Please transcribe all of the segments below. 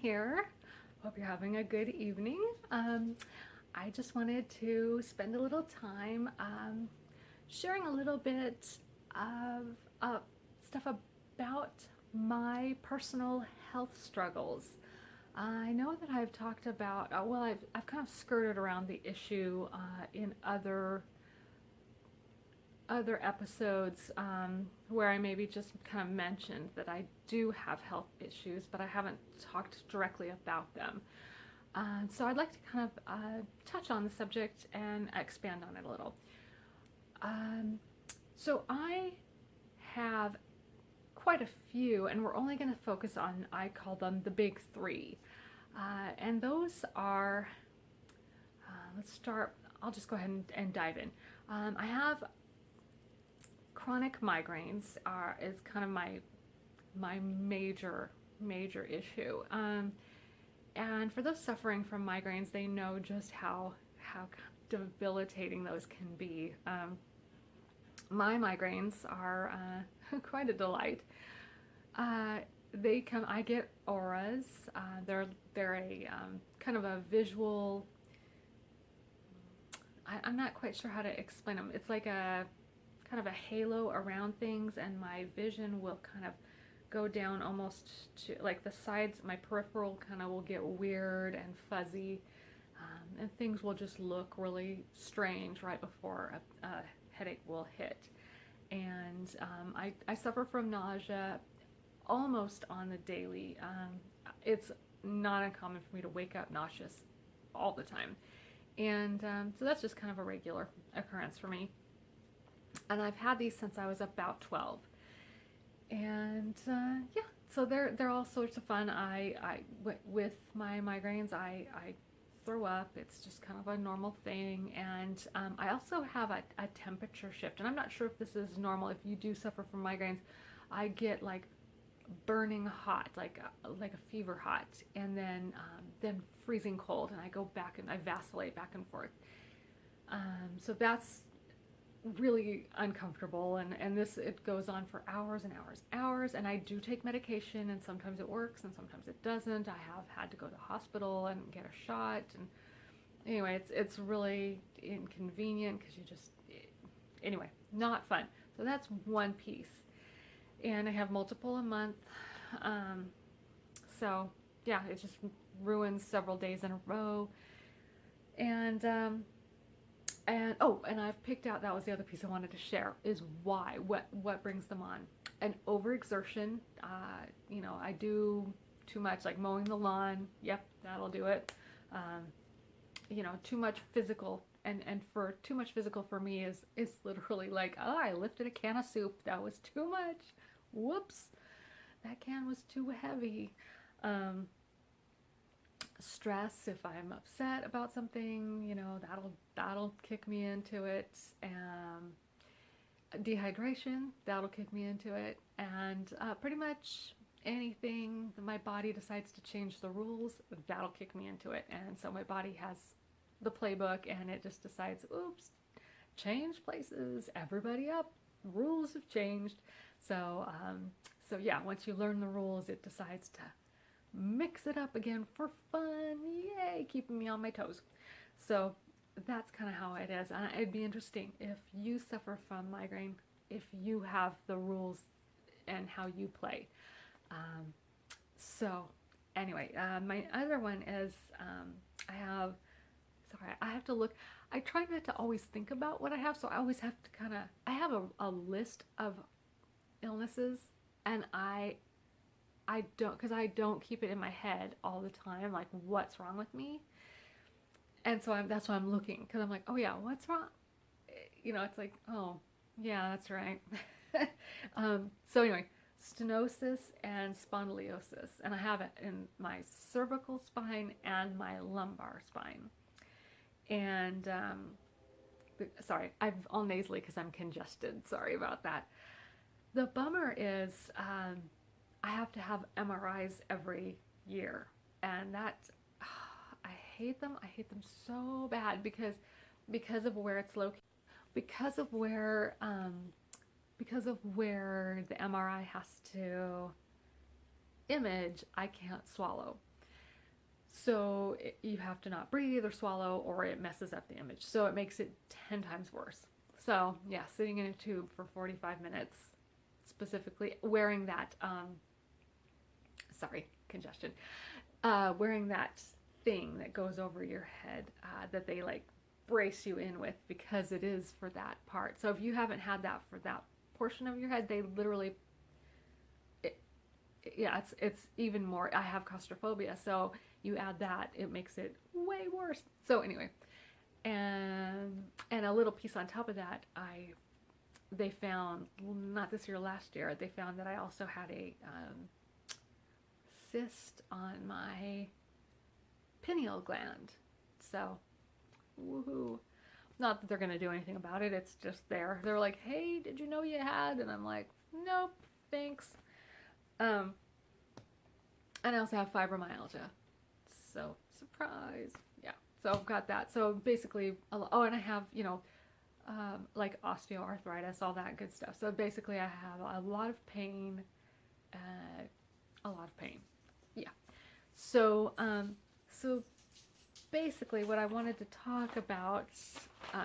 here. Hope you're having a good evening. I just wanted to spend a little time sharing a little bit of stuff about my personal health struggles. I know that I've talked about, I've kind of skirted around the issue in other episodes where I maybe just kind of mentioned that I do have health issues, but I haven't talked directly about them. So I'd like to kind of touch on the subject and expand on it a little. So I have quite a few, and we're only going to focus on, I call them the big three. And those are, let's start, I'll just go ahead and dive in. I have chronic migraines is kind of my major issue. And for those suffering from migraines, they know just how debilitating those can be. My migraines are quite a delight. I get auras. They're a kind of a visual. I'm not quite sure how to explain them. It's like a kind of a halo around things, and my vision will kind of go down almost to like the sides. My peripheral kind of will get weird and fuzzy, and things will just look really strange right before a headache will hit. And I suffer from nausea almost on the daily. It's not uncommon for me to wake up nauseous all the time, and so that's just kind of a regular occurrence for me. And I've had these since I was about 12. And yeah, so they're all sorts of fun. With my migraines, I throw up. It's just kind of a normal thing. And I also have a temperature shift. And I'm not sure if this is normal. If you do suffer from migraines, I get like burning hot, like a fever hot, and then freezing cold. And I go back and I vacillate back and forth. So that's really uncomfortable, and it goes on for hours and hours, and I do take medication, and sometimes it works and sometimes it doesn't. I have had to go to the hospital and get a shot, and anyway, it's really inconvenient because anyway, not fun. So that's one piece, and I have multiple a month. So yeah, it just ruins several days in a row. And I've picked out, that was the other piece I wanted to share, is what brings them on. And overexertion, I do too much, like mowing the lawn. Yep, that'll do it. Too much physical, and for too much physical for me is literally like, oh, I lifted a can of soup. That was too much. Whoops, that can was too heavy. Stress, if I'm upset about something, that'll kick me into it. Dehydration, that'll kick me into it. And pretty much anything that my body decides to change the rules, that'll kick me into it. And so my body has the playbook, and it just decides, oops, change places, everybody up, rules have changed. So yeah, once you learn the rules, it decides to mix it up again for fun. Yay, keeping me on my toes. So that's kind of how it is. And it'd be interesting if you suffer from migraine, if you have the rules and how you play. So anyway, my other one is I have to look. I try not to always think about what I have, so I always have to I have a list of illnesses, and I don't keep it in my head all the time, like what's wrong with me. And so that's why I'm looking, because I'm like, oh yeah, what's wrong? It's like, oh yeah, that's right. So anyway, stenosis and spondylosis, and I have it in my cervical spine and my lumbar spine. And sorry, I'm all nasally because I'm congested. Sorry about that. The bummer is I have to have MRIs every year, and I hate them. I hate them so bad because of where it's located, because of where the MRI has to image. I can't swallow, So you have to not breathe or swallow, or it messes up the image. So it makes it 10 times worse. So yeah, sitting in a tube for 45 minutes, specifically wearing that, sorry, congestion, wearing that thing that goes over your head, that they like brace you in with, because it is for that part. So if you haven't had that for that portion of your head, they literally, yeah, it's even more. I have claustrophobia, so you add that, it makes it way worse. So anyway, and a little piece on top of that, they found, not this year, last year, they found that I also had a cyst on my pineal gland. So woohoo. Not that they're going to do anything about it, it's just there. They're like, hey, did you know you had? And I'm like, nope, thanks. And I also have fibromyalgia. So, surprise. Yeah, so I've got that. So basically, oh, and I have, like osteoarthritis, all that good stuff. So basically I have a lot of pain, Yeah. So, so basically what I wanted to talk about,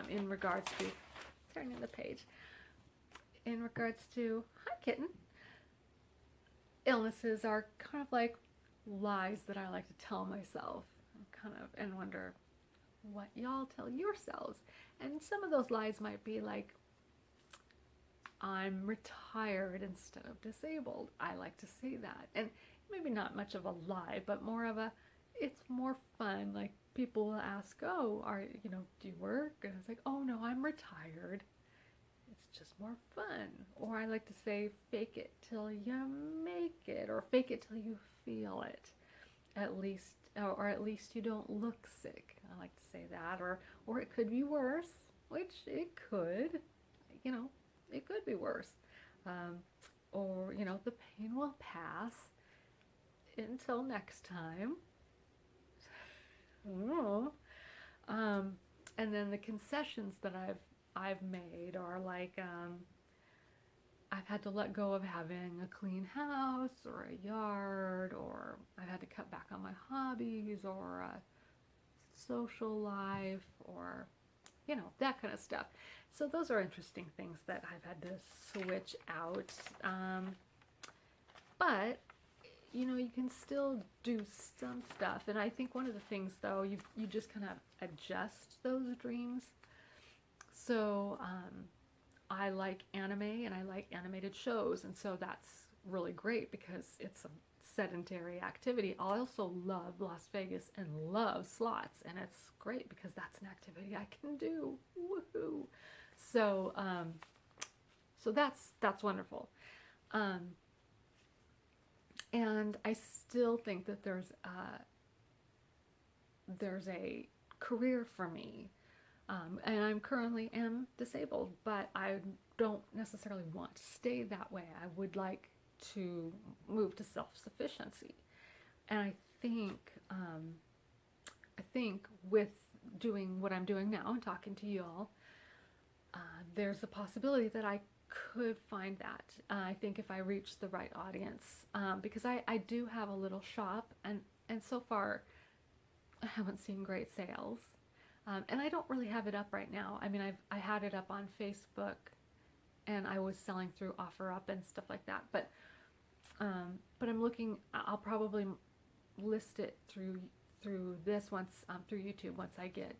in regards to, turning the page, in regards to, hi kitten, illnesses are kind of like lies that I like to tell myself, and wonder what y'all tell yourselves. And some of those lies might be like, I'm retired instead of disabled. I like to say that. And maybe not much of a lie, but more of a, it's more fun. Like people will ask, oh, do you work? And it's like, oh no, I'm retired. It's just more fun. Or I like to say, fake it till you make it, or fake it till you feel it. At least, or at least you don't look sick. I like to say that. Or it could be worse, which it could, it could be worse. Or, the pain will pass until next time. And then the concessions that I've made are like, I've had to let go of having a clean house or a yard, or I've had to cut back on my hobbies or a social life, or that kind of stuff. So those are interesting things that I've had to switch out. But you can still do some stuff. And I think one of the things, though, you just kind of adjust those dreams. So I like anime and I like animated shows, and so that's really great because it's a sedentary activity. I also love Las Vegas and love slots, and it's great because that's an activity I can do. Woohoo! So so that's wonderful. And I still think that there's a career for me. And I'm currently disabled, but I don't necessarily want to stay that way. I would like to move to self-sufficiency. And I think with doing what I'm doing now and talking to you all, there's a possibility that I could find that. I think if I reach the right audience, because I do have a little shop, and so far I haven't seen great sales. And I don't really have it up right now. I mean, I had it up on Facebook, and I was selling through OfferUp and stuff like that. But I'm looking. I'll probably list it through this once, through YouTube, once I get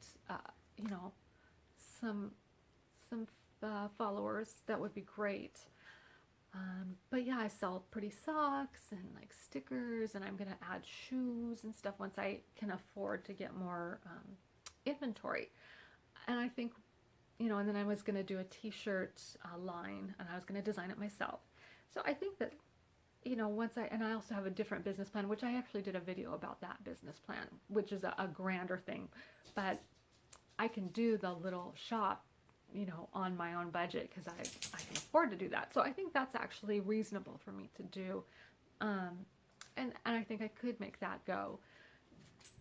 some followers. That would be great. But yeah, I sell pretty socks and like stickers, and I'm gonna add shoes and stuff once I can afford to get more inventory. And I think, and then I was going to do a t-shirt line, and I was going to design it myself. So I think that, and I also have a different business plan, which I actually did a video about that business plan, which is a grander thing. But I can do the little shop, on my own budget, because I can afford to do that. So I think that's actually reasonable for me to do. And I think I could make that go.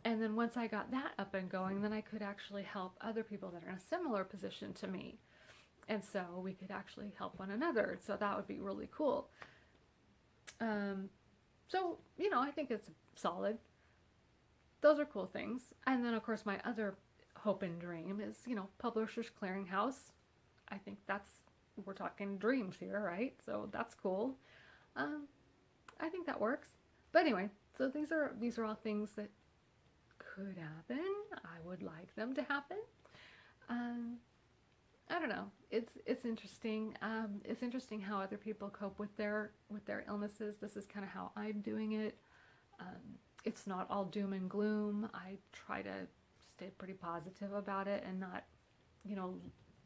And then once I got that up and going, then I could actually help other people that are in a similar position to me. And so we could actually help one another. So that would be really cool. So, I think it's solid. those are cool things. And then, of course, my other hope and dream is, Publishers Clearinghouse. I think we're talking dreams here, right? So that's cool. Um, I think that works. But anyway, so these are all things that could happen. I would like them to happen. Um, I don't know. It's interesting. It's interesting how other people cope with their illnesses. This is kind of how I'm doing it. It's not all doom and gloom. I try to stay pretty positive about it and not,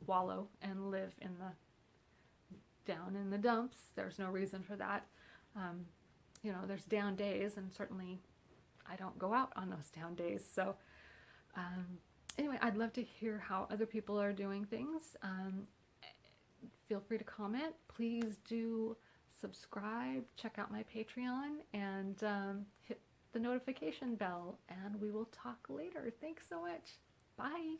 wallow and live down in the dumps. There's no reason for that. There's down days, and certainly I don't go out on those down days. So anyway, I'd love to hear how other people are doing things. Feel free to comment. Please do subscribe, check out my Patreon, and hit the notification bell, and we will talk later. Thanks so much. Bye.